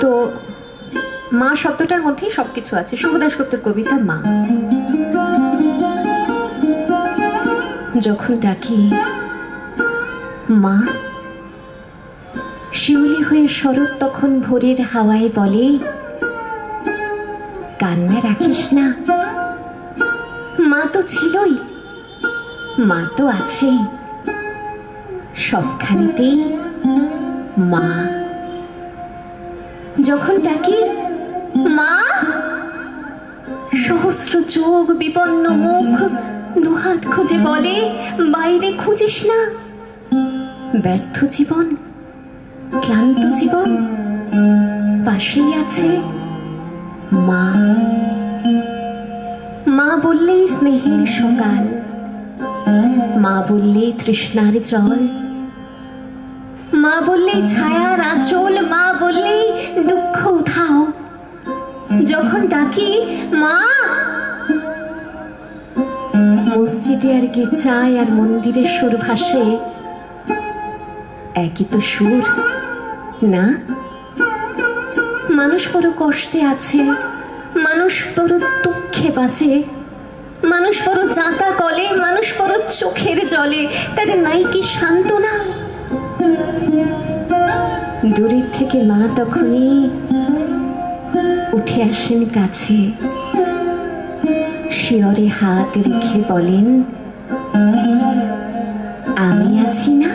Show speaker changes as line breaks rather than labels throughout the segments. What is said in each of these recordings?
তো মা শব্দটার মধ্যেই সবকিছু আছে। শুভ দাশগুপ্তর কবিতা মা। যখন ডাকি মা, শিউলি হয়ে শরৎ তখন ভোরের হাওয়ায় বলে, কান্না রাখিস না, মা তো ছিলই, মা তো আছেই, সবখানিতেই মা। যখন ডাকি মা, সহস্র চোখ, বিপন্ন মুখ, দুহাত খুঁজে বলে, বাইরে খুঁজিস না, ব্যর্থ জীবন, ক্লান্ত জীবন পাশেই আছে মা। মা বললেই স্নেহের সকাল, মা বললেই তৃষ্ণার জল, মা বললেই ছায়ার আঁচল, মা বললেই দুঃখ উধাও। যখন ডাকি মা, মসজিদে আর গির্জায় আর মন্দিরের সুর ভাসে, একই তো সুর না? মানুষ বড় কষ্টে আছে, মানুষ বড় দুঃখে বাঁচে, মানুষ বড় চাঁতা কলে, মানুষ বড় চোখের জলে, তার নাই কি সান্ত্বনা? দূরের থেকে মা তখনই উঠে আসেন কাছে, শিয়রে হাত রেখে বলেন, আমি আছি না?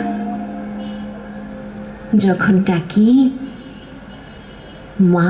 যখন ডাকি মা।